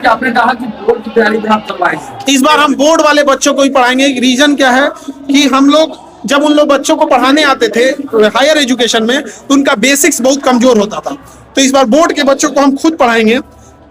आपने कहा कि बोर्ड की तैयारी में आप करवाएंगे, इस बार हम बोर्ड वाले बच्चों को ही पढ़ाएंगे। रीजन क्या है कि हम लोग जब उन लोग बच्चों को पढ़ाने आते थे हायर एजुकेशन में तो उनका बेसिक्स बहुत कमजोर होता था। तो इस बार बोर्ड के बच्चों को हम खुद पढ़ाएंगे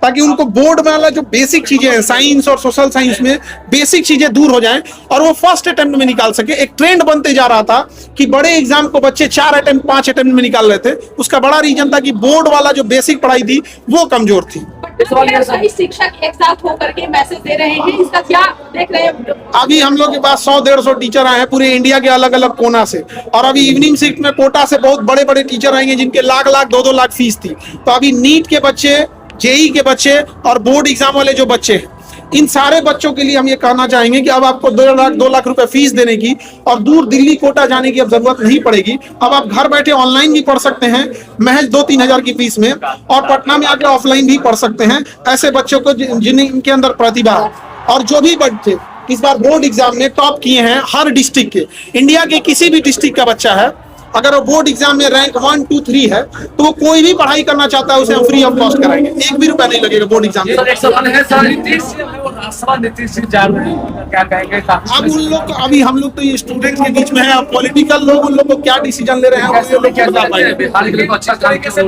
ताकि उनको बोर्ड वाला जो बेसिक चीजें हैं साइंस और सोशल साइंस में बेसिक चीजें दूर हो जाएं और वो फर्स्ट अटेम्प्ट में निकाल सके। एक ट्रेंड बनते जा रहा था कि बड़े एग्जाम को बच्चे 4 अटेम्प्ट 5 अटेम्प्ट में निकाल रहे थे। उसका बड़ा रीजन था कि बोर्ड वाला जो बेसिक पढ़ाई थी वो कमजोर थी। सभी शिक्षक एक साथ होकर के मैसेज दे रहे हैं, इसका क्या देख रहे हैं? अभी हम लोग के पास 100-150 टीचर आए हैं पूरे इंडिया के अलग अलग कोना से, और अभी इवनिंग शिफ्ट में कोटा से बहुत बड़े बड़े टीचर आएंगे जिनके लाख 2-2 लाख फीस थी। तो अभी नीट के बच्चे, जेई के बच्चे और बोर्ड एग्जाम वाले जो बच्चे हैं, इन सारे बच्चों के लिए हम ये कहना चाहेंगे कि अब आपको 2 लाख रुपए फीस देने की और दूर दिल्ली कोटा जाने की अब जरूरत नहीं पड़ेगी। अब आप घर बैठे ऑनलाइन भी पढ़ सकते हैं महज 2-3 हजार की फीस में, और पटना में आकर ऑफलाइन भी पढ़ सकते हैं। ऐसे बच्चों को जिनके अंदर प्रतिभा है, और जो भी बच्चे इस बार बोर्ड एग्जाम में टॉप किए हैं हर डिस्ट्रिक्ट के, इंडिया के किसी भी डिस्ट्रिक्ट का बच्चा है, अगर वो बोर्ड एग्जाम में रैंक 1, 2, 3 है तो वो कोई भी पढ़ाई करना चाहता है उसे हम फ्री ऑफ कॉस्ट कराएंगे। 1 भी रुपया नहीं लगेगा बोर्ड एग्जाम में। एक सवाल है सर, नीतीश जी जा रहे हैं, क्या कहेंगे? अब उन लोग, अभी हम लोग तो ये स्टूडेंट्स के बीच में है, अब पॉलिटिकल लोग उन लोग को क्या डिसीजन ले रहे हैं वो लोग क्या बता पाएंगे। बिहार के लिए अच्छा तरीके से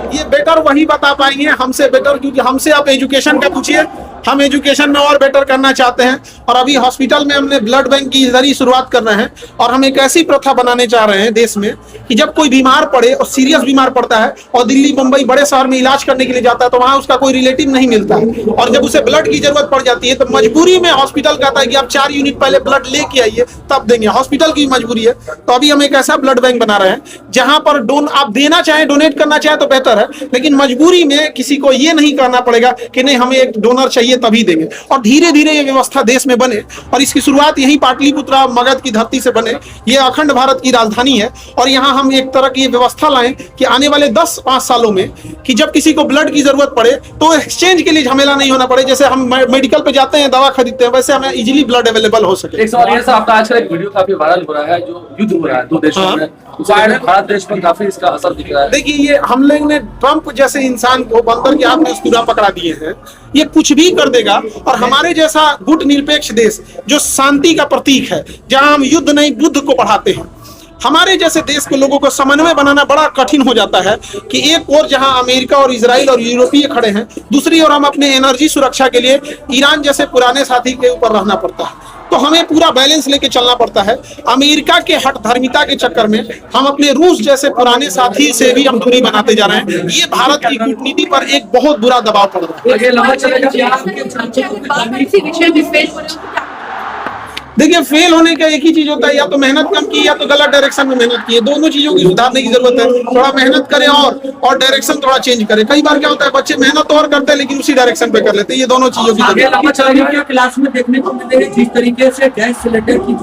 ये बेटर वही बता पाएंगे हमसे बेटर, क्योंकि हमसे आप एजुकेशन का पूछिए, हम एजुकेशन में और बेटर करना चाहते हैं। और अभी हॉस्पिटल में हमने ब्लड बैंक की जरिए शुरुआत कर रहे हैं, और हम एक ऐसी प्रथा बनाने चाह रहे हैं देश में कि जब कोई बीमार पड़े और सीरियस बीमार पड़ता है और दिल्ली मुंबई बड़े शहर में इलाज करने के लिए जाता है तो वहां उसका कोई रिलेटिव नहीं मिलता है, और जब उसे ब्लड की जरूरत पड़ जाती है तो मजबूरी में हॉस्पिटल कहता है कि आप 4 यूनिट पहले ब्लड लेके आइए तब देंगे। हॉस्पिटल की मजबूरी है। तो अभी हम एक ऐसा ब्लड बैंक बना रहे हैं जहां पर आप देना चाहें, डोनेट करना चाहें तो बेहतर है, लेकिन मजबूरी में किसी को ये नहीं करना पड़ेगा कि नहीं हमें एक डोनर चाहिए तभी देंगे। और धीरे धीरे ये व्यवस्था देश में बने, और इसकी शुरुआत यही पाटलिपुत्रा मगध की धरती से बने। ये अखंड भारत की राजधानी है, और यहाँ हम एक तरह की व्यवस्था लाएं कि आने वाले 10-5 सालों में कि जब किसी को ब्लड की जरूरत पड़े तो एक्सचेंज के लिए झमेला नहीं होना पड़े। जैसे हम मेडिकल पे जाते हैं दवा खरीदते हैं, वैसे हमें इजीली ब्लड अवेलेबल हो सके। एक सवाल ये सर, आपका आजकल एक वीडियो काफी वायरल हो रहा है, जो युद्ध हो रहा है 2 देशों में, भारत देश पर काफी इसका असर दिख रहा है। देखिए, ये हम लोग ने ट्रंप जैसे इंसान को बंदर के हाथ में पूरा पकड़ा दिए हैं, ये कुछ भी कर देगा। और हमारे जैसा गुट निरपेक्ष देश जो शांति का प्रतीक है, जहां हम युद्ध नहीं बुद्ध को बढ़ाते हैं, हमारे जैसे देश के लोगों को समन्वय बनाना बड़ा कठिन हो जाता है कि एक ओर जहां अमेरिका और इजराइल और यूरोपीय खड़े हैं, दूसरी ओर हम अपने एनर्जी सुरक्षा के लिए ईरान जैसे पुराने साथी के ऊपर रहना पड़ता है। तो हमें पूरा बैलेंस लेके चलना पड़ता है। अमेरिका के हट धर्मिता के चक्कर में हम अपने रूस जैसे पुराने साथी से भी हम दूरी बनाते जा रहे हैं। ये भारत की कूटनीति पर एक बहुत बुरा दबाव पड़ रहा है। देखिए, फेल होने का एक ही चीज होता है, या तो मेहनत कम की या तो गलत डायरेक्शन में मेहनत की है। दोनों चीजों की सुधारने की जरूरत है। थोड़ा मेहनत करें और डायरेक्शन थोड़ा चेंज करें। कई बार क्या होता है, बच्चे मेहनत तो और करते हैं लेकिन उसी डायरेक्शन पे कर लेते हैं। ये दोनों चीजों की क्लास में देखने को मिले जिस तरीके से गैस सिलेंडर की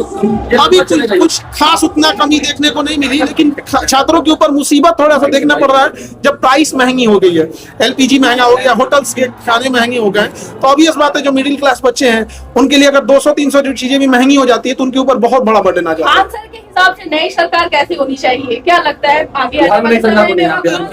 अभी कुछ खास उतना कमी देखने को नहीं मिली, लेकिन छात्रों के ऊपर मुसीबत थोड़ा सा देखना पड़ रहा है जब प्राइस महंगी हो गई है। LPG महंगा हो गया, होटल्स के खाने महंगे हो गए, तो ऑब्वियस बात है जो मिडिल क्लास बच्चे हैं उनके लिए अगर 200-300 जो चीजें भी महंगी हो जाती है तो उनके ऊपर बहुत बड़ा बर्डन आ जाता है। सर के हिसाब से नई सरकार कैसी होनी चाहिए, क्या लगता है आगे?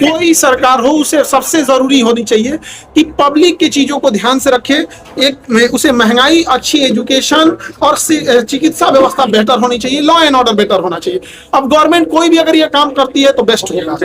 कोई सरकार हो, उसे सबसे जरूरी होनी चाहिए कि पब्लिक की चीजों को ध्यान से रखे। एक उसे महंगाई, अच्छी एजुकेशन और चिकित्सा व्यवस्था बेहतर होनी चाहिए, लॉ एंड ऑर्डर बेटर होना चाहिए। अब गवर्नमेंट कोई भी अगर ये काम करती है तो बेस्ट होगा।